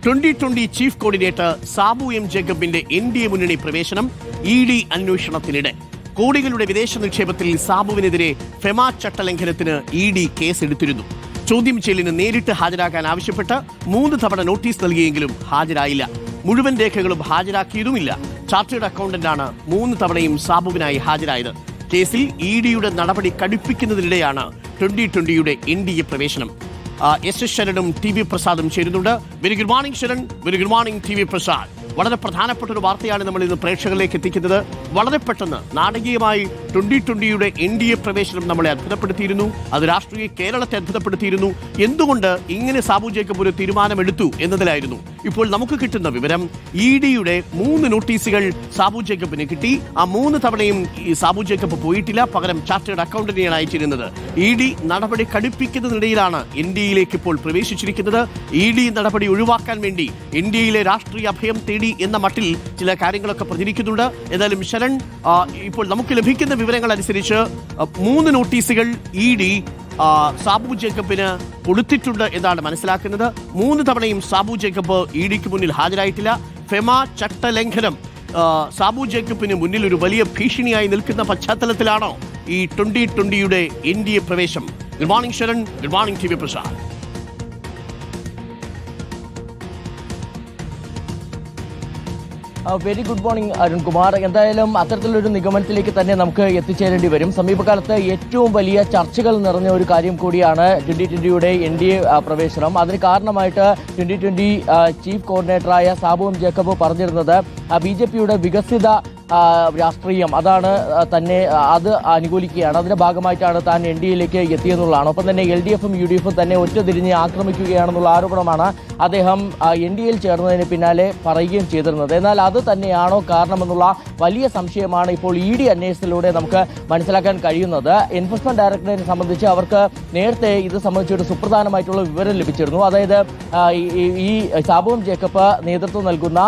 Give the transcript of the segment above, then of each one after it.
2020 chief coordinator Sabu M ജേക്കബിന്റെ NDA മുന്നണി പ്രവേശനം ED അന്വേഷണത്തിനിടെ കോടികളുടെ വിദേശ നിക്ഷേപത്തിൽ സാബുവിനെതിരെ ഫെമ ചട്ടലംഘനത്തിന് ED കേസെടുത്തിരുന്നു. ചോദ്യം ചെയ്യലിന് നേരിട്ട് ഹാജരാക്കാൻ ആവശ്യപ്പെട്ട് 3 തവണ നോട്ടീസ് നൽകിയെങ്കിലും ഹാജരായില്ല. മുഴുവൻ രേഖകളും ഹാജരാക്കിയതുമില്ല. ചാർട്ടേഡ് അക്കൗണ്ടന്റാണ് 3 തവണയും സാബുവിനായി ഹാജരായത്. കേസിൽ EDയുടെ നടപടി കടുപ്പിക്കുന്നതിനിടെയാണ് 2020യുടെ NDA പ്രവേശനം. S. ശരണും TV പ്രസാദും ചേരുന്നുണ്ട്. Very good morning Sharan. Very good morning TV Prasad. വളരെ പ്രധാനപ്പെട്ട ഒരു വാർത്തയാണ് നമ്മൾ ഇന്ന് പ്രേക്ഷകരിലേക്ക് എത്തിക്കുന്നത്. വളരെ പെട്ടെന്ന് നാടകീയമായി 2020യുടെ NDA പ്രവേശനം നമ്മളെ അത്ഭുതപ്പെടുത്തിയിരുന്നു. അത് രാഷ്ട്രീയ കേരളത്തെ അത്ഭുതപ്പെടുത്തിയിരുന്നു. എന്തുകൊണ്ട് ഇങ്ങനെ സാബു ജേക്കബ് ഒരു തീരുമാനമെടുത്തു എന്നതിലായിരുന്നു. ഇപ്പോൾ നമുക്ക് കിട്ടുന്ന വിവരം EDയുടെ 3 നോട്ടീസുകൾ സാബു ജേക്കബിന് കിട്ടി. ആ 3 തവണയും സാബു ജേക്കബ് പോയിട്ടില്ല. പകരം ചാർട്ടേഡ് അക്കൗണ്ടന്റിനെയാണ് അയച്ചിരുന്നത്. ED നടപടി കടുപ്പിക്കുന്നതിനിടയിലാണ് NDAയിലേക്ക് ഇപ്പോൾ പ്രവേശിച്ചിരിക്കുന്നത്. ED നടപടി ഒഴിവാക്കാൻ വേണ്ടി NDAയിലെ രാഷ്ട്രീയ അഭയം തേടി എന്ന മട്ടിൽ ചില കാര്യങ്ങളൊക്കെ പ്രചരിക്കുന്നുണ്ട്. ഏതായാലും ശരൺ, ഇപ്പോൾ നമുക്ക് ലഭിക്കുന്ന വിവരങ്ങൾ അനുസരിച്ച് 3 നോട്ടീസുകൾ ED സാബു ജേക്കബിന് കൊടുത്തിട്ടുണ്ട് എന്നാണ് മനസ്സിലാക്കുന്നത്. 3 തവണയും സാബു ജേക്കബ് EDക്ക് മുന്നിൽ ഹാജരായിട്ടില്ല. ഫെമ ചട്ടലംഘനം സാബു ജേക്കബിന് മുന്നിൽ ഒരു വലിയ ഭീഷണിയായി നിൽക്കുന്ന പശ്ചാത്തലത്തിലാണോ ഈ 2020യുടെ NDA പ്രവേശം? Good morning Sharan. Good morning TV Prasad. Very good morning Arunkumar. എന്തായാലും അത്തരത്തിലൊരു നിഗമനത്തിലേക്ക് തന്നെ നമുക്ക് എത്തിച്ചേരേണ്ടി വരും. സമീപകാലത്ത് ഏറ്റവും വലിയ ചർച്ചകൾ നിറഞ്ഞ ഒരു കാര്യം കൂടിയാണ് 2020യുടെ NDA പ്രവേശനം. അതിന് കാരണമായിട്ട് 2020 ചീഫ് കോർഡിനേറ്ററായ സാബു എം ജേക്കബ് പറഞ്ഞിരുന്നത് BJPയുടെ വികസിത രാഷ്ട്രീയം അതാണ് തന്നെ അത് അനുകൂലിക്കുകയാണ്. അതിന്റെ ഭാഗമായിട്ടാണ് താൻ NDAയിലേക്ക് എത്തിയെന്നുള്ളതാണ്. ഒപ്പം തന്നെ LDFും UDFും തന്നെ ഒറ്റതിരിഞ്ഞ് ആക്രമിക്കുകയാണെന്നുള്ള ആരോപണമാണ് അദ്ദേഹം NDAയിൽ ചേർന്നതിന് പിന്നാലെ പറയുകയും ചെയ്തിരുന്നത്. എന്നാൽ അത് തന്നെയാണോ കാരണമെന്നുള്ള വലിയ സംശയമാണ് ഇപ്പോൾ ED അന്വേഷണത്തിലൂടെ നമുക്ക് മനസ്സിലാക്കാൻ കഴിയുന്നത്. എൻഫോഴ്സ്മെന്റ് ഡയറക്ടറേറ്റിനെ സംബന്ധിച്ച് അവർക്ക് നേരത്തെ ഇത് സംബന്ധിച്ചൊരു സുപ്രധാനമായിട്ടുള്ള വിവരം ലഭിച്ചിരുന്നു. അതായത് ഈ സാബു എം ജേക്കബ് നേതൃത്വം നൽകുന്ന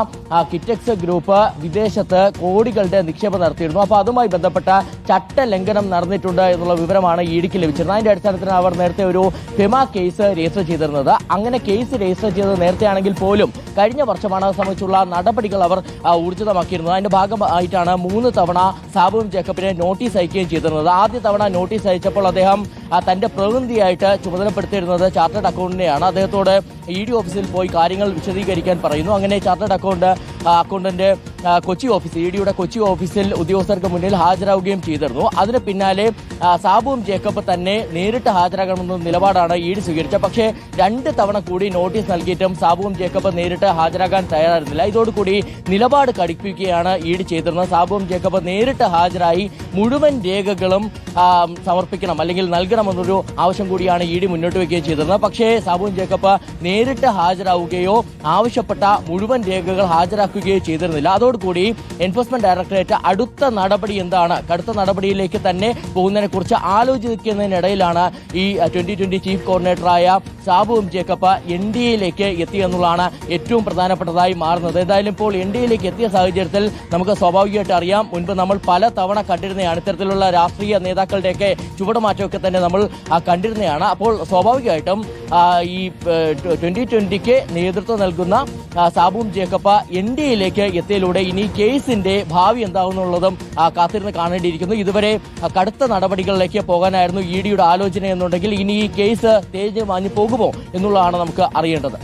കിറ്റെക്സ് ഗ്രൂപ്പ് വിദേശത്ത് കോടികളുടെ നിക്ഷേപം നടത്തിയിരുന്നു. അപ്പോൾ അതുമായി ബന്ധപ്പെട്ട ചട്ടലംഘനം നടന്നിട്ടുണ്ട് എന്നുള്ള വിവരമാണ് EDക്ക് ലഭിച്ചിരുന്നത്. അതിന്റെ അടിസ്ഥാനത്തിൽ അവർ നേരത്തെ ഒരു ഫെമ കേസ് രജിസ്റ്റർ ചെയ്തിരുന്നത്. അങ്ങനെ കേസ് രജിസ്റ്റർ ചെയ്തത് നേരത്തെ ആണെങ്കിൽ പോലും കഴിഞ്ഞ വർഷമാണ് അത് സംബന്ധിച്ചുള്ള നടപടികൾ അവർ ഊർജിതമാക്കിയിരുന്നത്. അതിന്റെ ഭാഗമായിട്ടാണ് 3 തവണ സാബു എം ജേക്കബിനെ നോട്ടീസ് അയക്കുകയും ചെയ്തിരുന്നത്. ആദ്യ തവണ നോട്ടീസ് അയച്ചപ്പോൾ അദ്ദേഹം തന്റെ പ്രതിനിധിയായിട്ട് ചുമതലപ്പെടുത്തിയിരുന്നത് ചാർട്ടേഡ് അക്കൗണ്ടന്റിനെയാണ്. അദ്ദേഹത്തോട് ED ഓഫീസിൽ പോയി കാര്യങ്ങൾ വിശദീകരിക്കാൻ പറയുന്നു. അങ്ങനെ ചാർട്ടേഡ് അക്കൗണ്ടന്റ് കൊച്ചി ഓഫീസ് EDയുടെ കൊച്ചി ഓഫീസിൽ ഉദ്യോഗസ്ഥർക്ക് മുന്നിൽ ഹാജരാവുകയും ചെയ്തിരുന്നു. അതിന് പിന്നാലെ സാബു എം ജേക്കബ് തന്നെ നേരിട്ട് ഹാജരാകണമെന്ന നിലപാടാണ് ED സ്വീകരിച്ചത്. പക്ഷേ 2 തവണ കൂടി നോട്ടീസ് നൽകിയിട്ടും സാബു എം ജേക്കബ് നേരിട്ട് ഹാജരാകാൻ തയ്യാറായിരുന്നില്ല. ഇതോടുകൂടി നിലപാട് കടുപ്പിക്കുകയാണ് ED ചെയ്തിരുന്നത്. സാബു എം ജേക്കബ് നേരിട്ട് ഹാജരായി മുഴുവൻ രേഖകളും സമർപ്പിക്കണം അല്ലെങ്കിൽ നൽകണമെന്നൊരു ആവശ്യം കൂടിയാണ് ED മുന്നോട്ട് വയ്ക്കുകയും ചെയ്തിരുന്നത്. പക്ഷേ സാബു എം ജേക്കബ് നേരിട്ട് ഹാജരാവുകയോ ആവശ്യപ്പെട്ട മുഴുവൻ രേഖകൾ ഹാജരാക്കുകയോ ചെയ്തിരുന്നില്ല. അതോടുകൂടി എൻഫോഴ്സ്മെന്റ് ഡയറക്ടറേറ്റ് അടുത്ത നടപടി എന്താണ്, കടുത്ത നടപടിയിലേക്ക് തന്നെ പോകുന്നതിനെ കുറിച്ച് ആലോചിക്കുന്നതിനിടയിലാണ് ഈ 2020 ചീഫ് കോർഡിനേറ്ററായ സാബു എം ജേക്കബ് NDAയിലേക്ക് എത്തിയെന്നുള്ളതാണ് ഏറ്റവും പ്രധാനപ്പെട്ടതായി മാറുന്നത്. ഏതായാലും ഇപ്പോൾ NDAയിലേക്ക് എത്തിയ സാഹചര്യത്തിൽ നമുക്ക് സ്വാഭാവികമായിട്ട് അറിയാം, മുൻപ് നമ്മൾ പല തവണ കണ്ടിരുന്നതാണ് ഇത്തരത്തിലുള്ള രാഷ്ട്രീയ നേതാക്കളുടെയൊക്കെ ചുവടുമാറ്റമൊക്കെ തന്നെ നമ്മൾ കണ്ടിരുന്നതാണ്. അപ്പോൾ സ്വാഭാവികമായിട്ടും ഈ 2020ക്ക് നേതൃത്വം നൽകുന്ന സാബു എം ജേക്കബ് NDAയിലേക്ക് എത്തിയതിലൂടെ ഇനി കേസിന്റെ ഭാവി എന്താവുന്നുള്ളതും കാത്തിരുന്ന് കാണേണ്ടിയിരിക്കുന്നു. ഇതുവരെ കടുത്ത നടപടികളിലേക്ക് പോകാനായിരുന്നു EDയുടെ ആലോചന എന്നുണ്ടെങ്കിൽ ഇനി ഈ കേസ് തേഞ്ഞ് മാഞ്ഞു പോകുമോ എന്നുള്ളതാണ് നമുക്ക് അറിയേണ്ടത്.